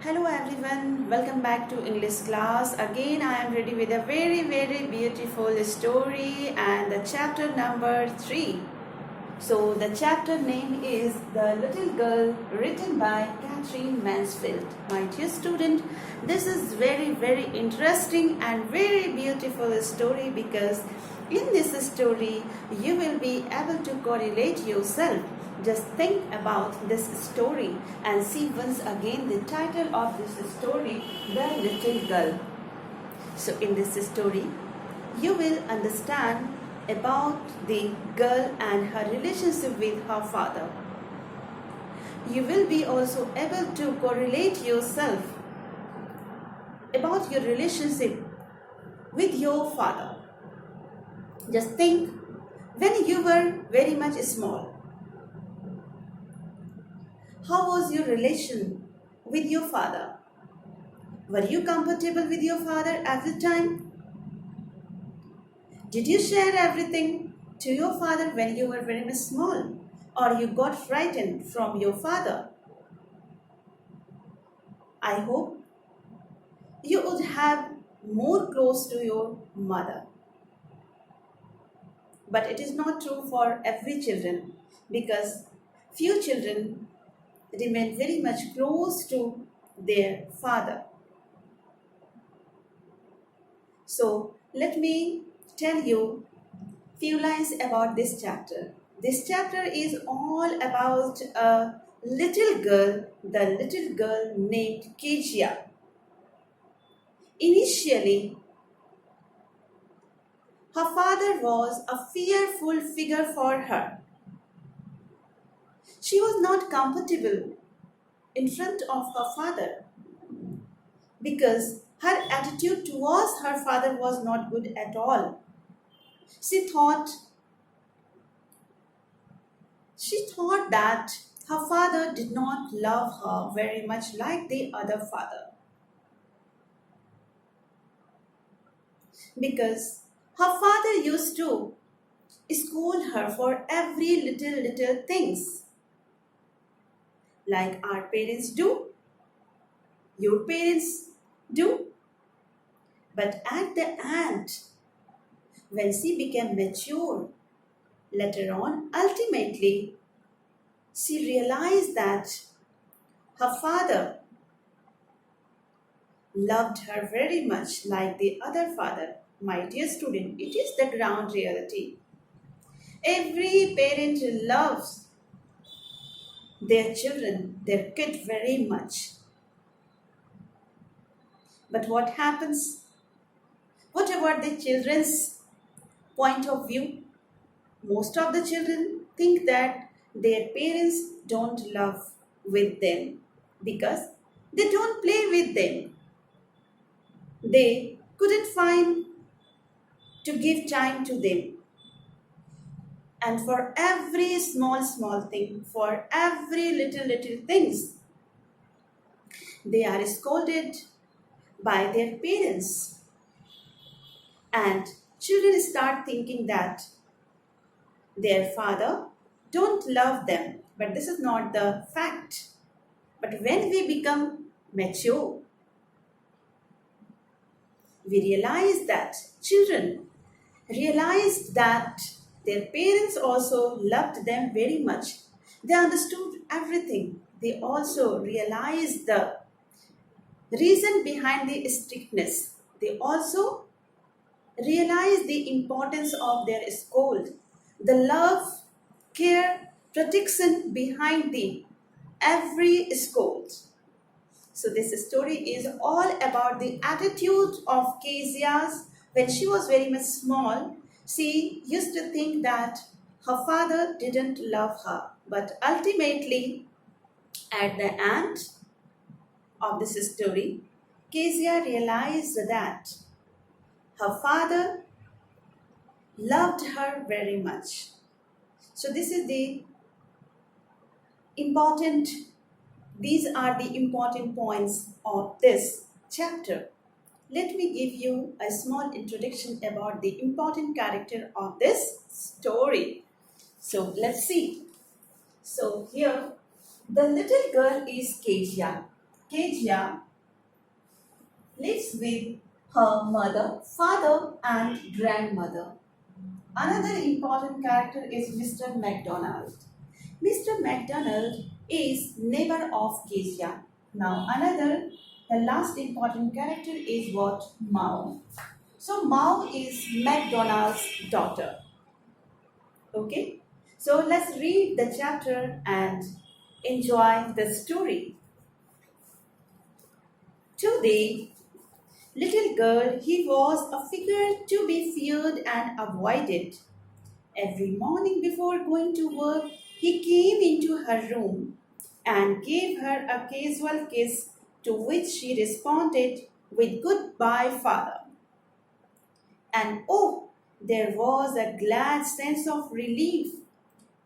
Hello everyone, welcome back to English class. Again, I am ready with a very beautiful story and the chapter number 3. So, the chapter name is The Little Girl, written by Catherine Mansfield. My dear student, this is very interesting and very beautiful story because in this story you will be able to correlate yourself. Just think about this story and see once again the title of this story, The Little Girl. So in this story, you will understand about the girl and her relationship with her father. You will be also able to correlate yourself about your relationship with your father. Just think when you were very much small. How was your relation with your father? Were you comfortable with your father at the time? Did you share everything to your father when you were very much small? Or you got frightened from your father? I hope you would have more close to your mother. But it is not true for every children because few children remain very much close to their father. So let me tell you few lines about this chapter. This chapter is all about a little girl, the little girl named Kezia. Initially, her father was a fearful figure for her. She was not comfortable in front of her father because her attitude towards her father was not good at all. She thought that her father did not love her very much like the other father because her father used to scold her for every little things like our parents do, your parents do. But at the end, when she became mature, later on, ultimately, she realized that her father loved her very much like the other father. My dear student, it is the ground reality. Every parent loves their children, their kid very much. But what happens? What about the children's point of view? Most of the children think that their parents don't love with them because they don't play with them. They couldn't find to give time to them. And for every small thing, for every little things, they are scolded by their parents. And children start thinking that their father don't love them. But this is not the fact. But when we become mature, we realize that children realized that their parents also loved them very much. They understood everything. They also realized the reason behind the strictness. They also realized the importance of their scold, the love, care, protection behind the every scold. So this story is all about the attitude of Kezia's when she was very much small. She used to think that her father didn't love her, but ultimately, at the end of this story, Kezia realized that her father loved her very much. So this is the important these are the important points of this chapter. Let me give you a small introduction about the important character of this story. So let's see. So here, the little girl is Kezia. Kezia lives with her mother, father, and grandmother. Another important character is Mr. MacDonald. Mr. MacDonald is neighbor of Kezia. Now the last important character is what? Mao. So Mao is MacDonald's daughter. Okay. So let's read the chapter and enjoy the story. Today, little girl, he was a figure to be feared and avoided. Every morning before going to work, he came into her room and gave her a casual kiss, to which she responded with "Goodbye, father." And oh, there was a glad sense of relief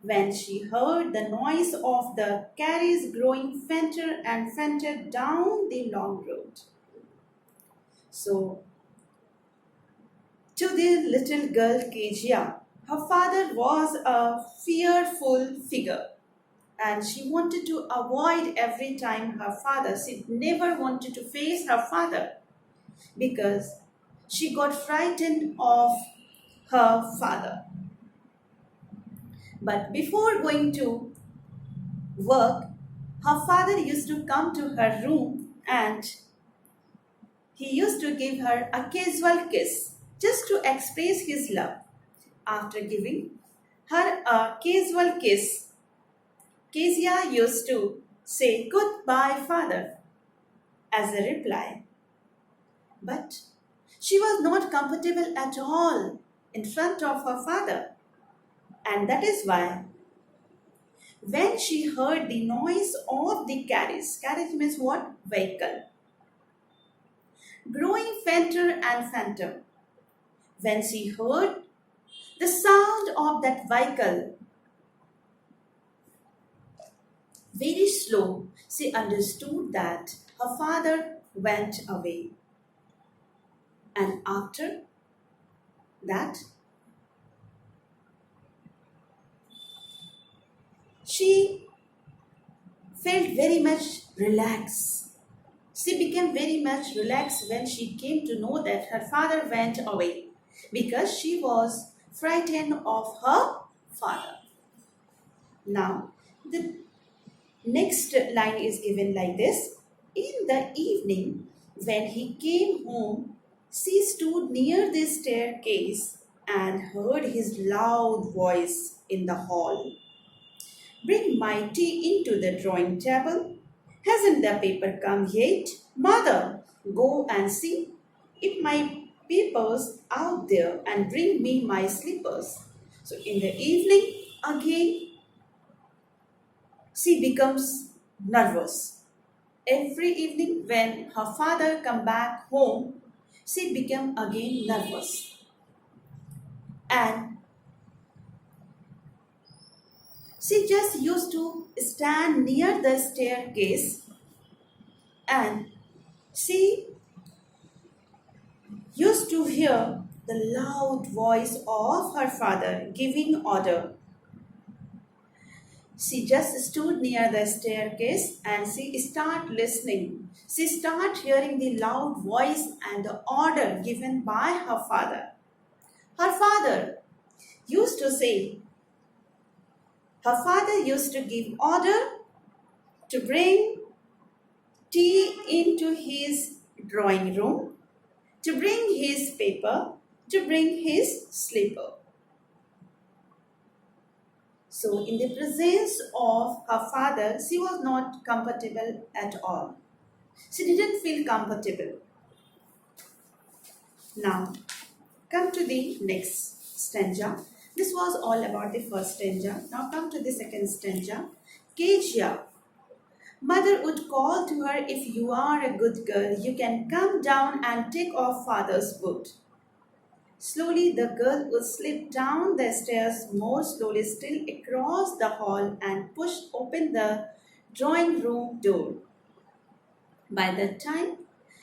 when she heard the noise of the carriage growing fainter and fainter down the long road. So, to the little girl Kezia, her father was a fearful figure and she wanted to avoid every time her father. She never wanted to face her father because she got frightened of her father. But before going to work, her father used to come to her room and he used to give her a casual kiss just to express his love. After giving her a casual kiss, Kezia used to say "Goodbye, father" as a reply. But she was not comfortable at all in front of her father. And that is why when she heard the noise of the carriage means what? Vehicle, growing fainter and fainter. When she heard the sound of that vehicle very slow, she understood that her father went away. And after that, she felt very much relaxed. She became very much relaxed when she came to know that her father went away because she was frightened of her father. Now, the next line is given like this. In the evening, when he came home, she stood near the staircase and heard his loud voice in the hall. "Bring my tea into the drawing table. Hasn't the paper come yet? Mother, go and see if my paper's out there and bring me my slippers." So in the evening, again, she becomes nervous. Every evening when her father come back home, she became again nervous. And she just used to stand near the staircase and she used to hear the loud voice of her father giving order. She just stood near the staircase and she started listening. She started hearing the loud voice and the order given by her father. Her father used to say, her father used to give order to bring tea into his drawing room, to bring his paper, to bring his slipper. So in the presence of her father, she was not comfortable at all. She didn't feel comfortable. Now, come to the next stanza. This was all about the first stanza. Now come to the second stanza. Kezia. Mother would call to her, "If you are a good girl, you can come down and take off father's boot." Slowly the girl would slip down the stairs, more slowly still, across the hall and push open the drawing room door. By the time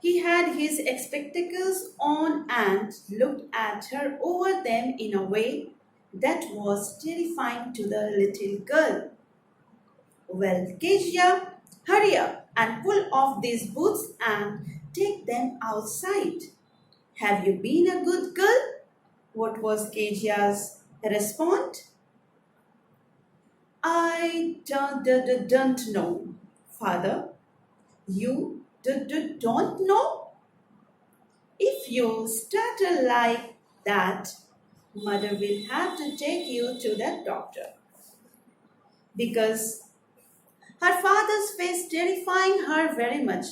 he had his spectacles on and looked at her over them in a way that was terrifying to the little girl. "Well, Kezia, Hurry up and pull off these boots and take them outside. Have you been a good girl? What was Kejia's response? I don't know, father. You don't know? If you stutter like that, mother will have to take you to the doctor. Because her father's face terrifying her very much.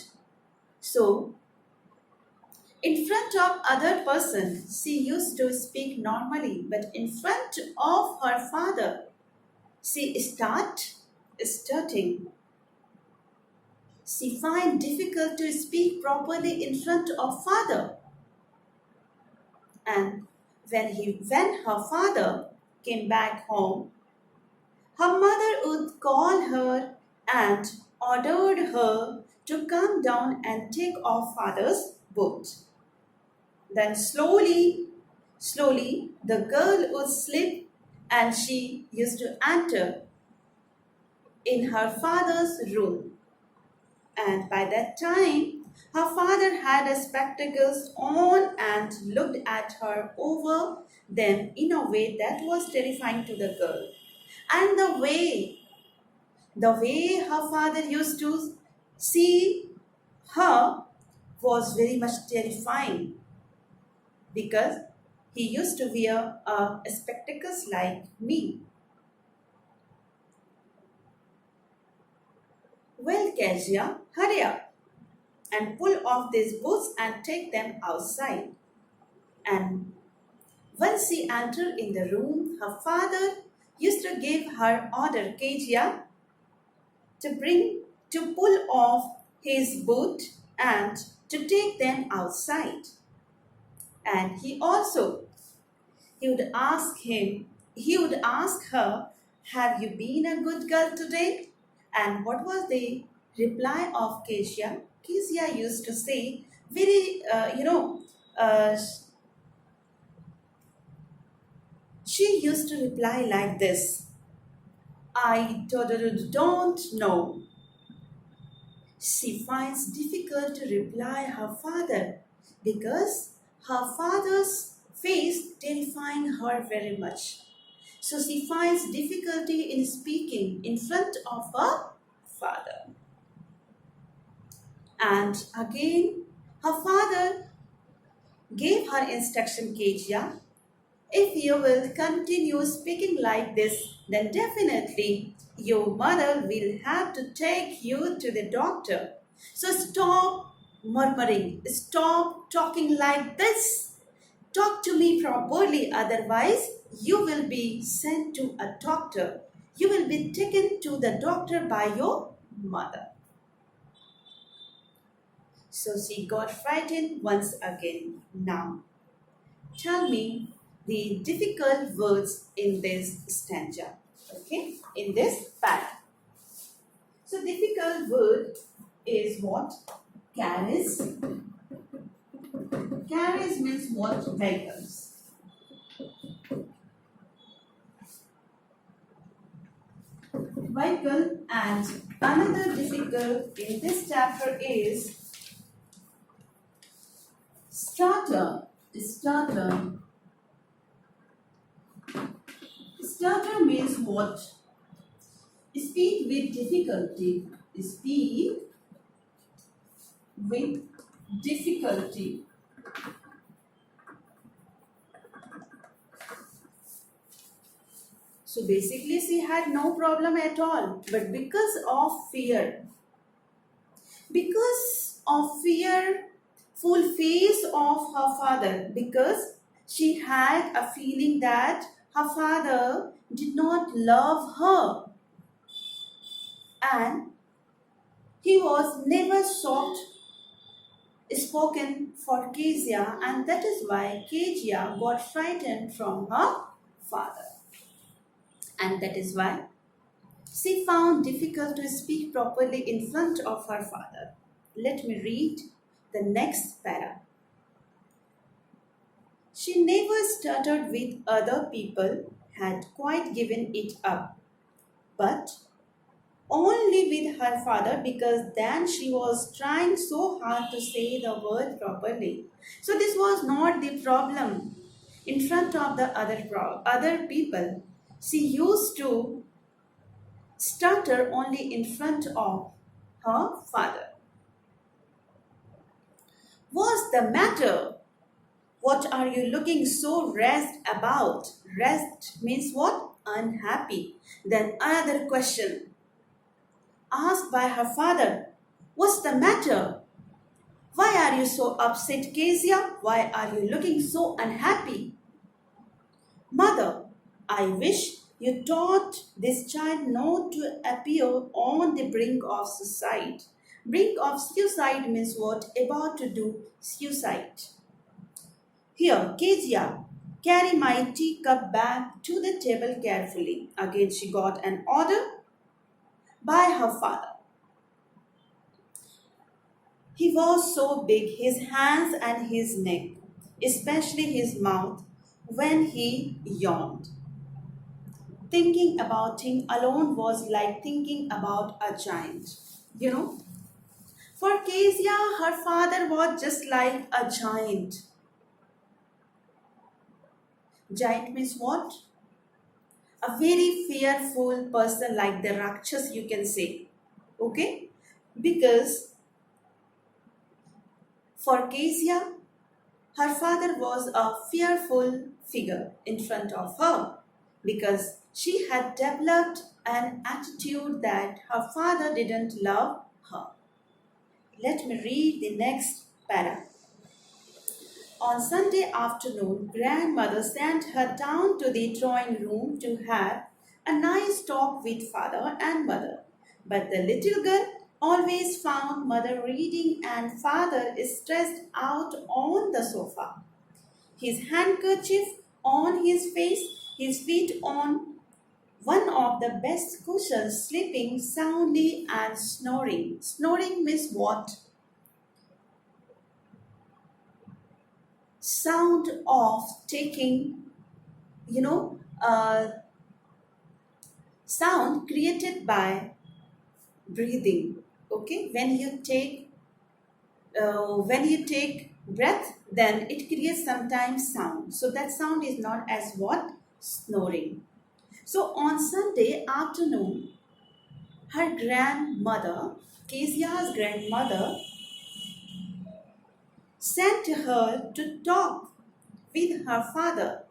So, in front of other person, she used to speak normally, but in front of her father, she start stuttering. She find difficult to speak properly in front of father. And when her father came back home, her mother would call her and ordered her to come down and take off father's boot. Then slowly, the girl would slip and she used to enter in her father's room. And by that time, her father had his spectacles on and looked at her over them in a way that was terrifying to the girl. And the way her father used to see her was very much terrifying because he used to wear spectacles like me. Well, Kezia, hurry up and pull off these boots and take them outside. And once she entered in the room, her father used to give her order, Kezia, to pull off his boot and to take them outside. And he would ask her, have you been a good girl today? And what was the reply of Kezia? Kezia used to say, very, she used to reply like this: I don't know. She finds difficult to reply her father because her father's face terrifying her very much. So she finds difficulty in speaking in front of her father. And again, her father gave her instruction, Kezia, if you will continue speaking like this, then definitely your mother will have to take you to the doctor. So stop murmuring, stop talking like this. Talk to me properly, otherwise, you will be sent to a doctor. You will be taken to the doctor by your mother. So she got frightened once again. Now, tell me the difficult words in this stanza, okay, in this para. So difficult word is what? Carriage. Carriage means what? Vehicles. Vehicle. And another difficult in this chapter is starter. Starter. Starter means what? Speak with difficulty. Speak with difficulty. So basically she had no problem at all. But because of fearful face of her father, because she had a feeling that her father did not love her and he was never soft spoken for Kezia, and that is why Kezia got frightened from her father. And that is why she found difficult to speak properly in front of her father. Let me read the next para. She never stuttered with other people, had quite given it up. But only with her father, because then she was trying so hard to say the word properly. So this was not the problem in front of the other people. She used to stutter only in front of her father. What's the matter? What are you looking so rest about? Rest means what? Unhappy. Then another question asked by her father. What's the matter? Why are you so upset, Kezia? Why are you looking so unhappy? Mother, I wish you taught this child not to appear on the brink of suicide. Brink of suicide means what? About to do suicide. Here, Kezia, carry my teacup back to the table carefully. Again, she got an order by her father. He was so big, his hands and his neck, especially his mouth, when he yawned. Thinking about him alone was like thinking about a giant. You know, for Kezia, her father was just like a giant. Giant means what? A very fearful person, like the Rakshas, you can say. Okay? Because for Kezia, her father was a fearful figure in front of her, because she had developed an attitude that her father didn't love her. Let me read the next para. On Sunday afternoon, grandmother sent her down to the drawing room to have a nice talk with father and mother. But the little girl always found mother reading and father stressed out on the sofa, his handkerchief on his face, his feet on one of the best cushions, sleeping soundly and snoring. Snoring means what? Sound of taking, you know, sound created by breathing. Okay, when you take breath, then it creates sometimes sound. So that sound is not as what? Snoring. So on Sunday afternoon, her grandmother, Kezia's grandmother, sent her to talk with her father.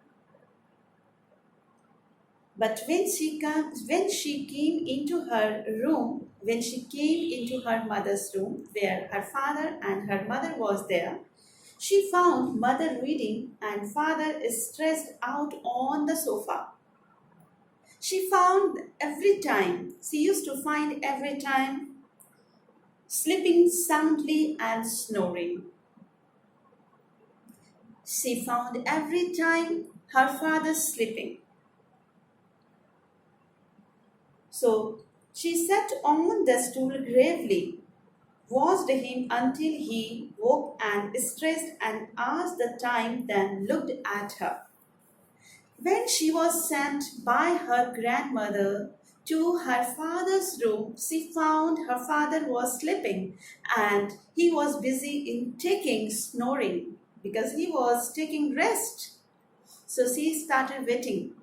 But when she came into her room, when she came into her mother's room, where her father and her mother was there, she found mother reading and father is stressed out on the sofa. She used to find every time sleeping soundly and snoring. She found every time her father sleeping. So she sat on the stool gravely, watched him until he woke and stressed and asked the time, then looked at her. When she was sent by her grandmother to her father's room, she found her father was sleeping and he was busy in taking snoring because he was taking rest. So she started waiting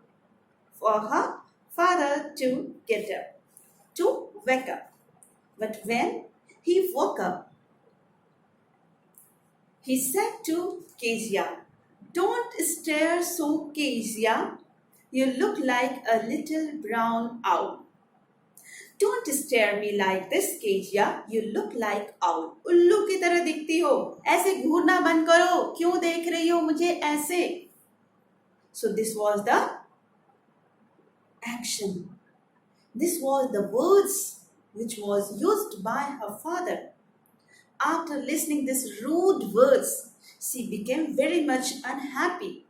for her father to get up, to wake up. But when he woke up, he said to Kezia, "Don't stare so, Kezia. You look like a little brown owl." "Don't stare me like this, Kezia. You look like owl. उल्लू की तरह दिखती हो. ऐसे घूरना बंद करो. क्यों देख रही हो मुझे ऐसे? So this was the action. This was the words which was used by her father. After listening these rude words, she became very much unhappy.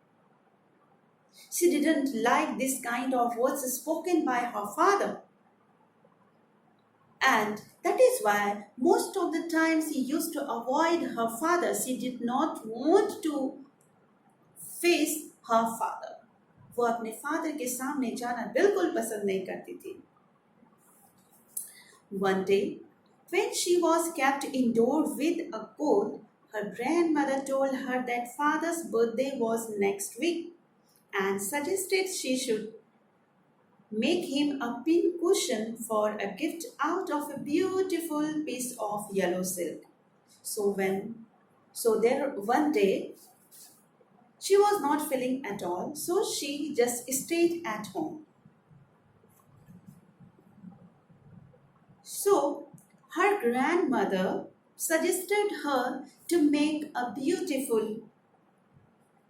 She didn't like this kind of words spoken by her father. And that is why most of the time she used to avoid her father. She did not want to face her father. वो अपने father के सामने जाना बिल्कुल पसंद नहीं करती थी. One day, when she was kept indoors with a cold, her grandmother told her that father's birthday was next week and suggested she should make him a pin cushion for a gift out of a beautiful piece of yellow silk. So there one day she was not feeling at all, so she just stayed at home. So her grandmother suggested her to make a beautiful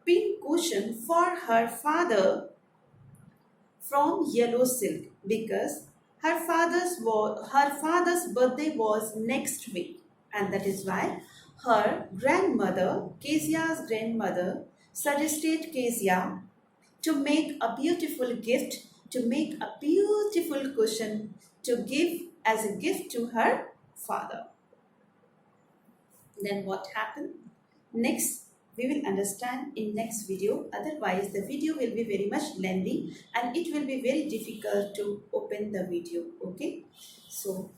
pink cushion for her father from yellow silk because her father's birthday was next week, and that is why her grandmother, Kezia's grandmother, suggested Kezia to make a beautiful gift, to make a beautiful cushion to give as a gift to her father. Then what happened? Next, we will understand in next video. Otherwise, the video will be very much lengthy and it will be very difficult to open the video. Okay. So,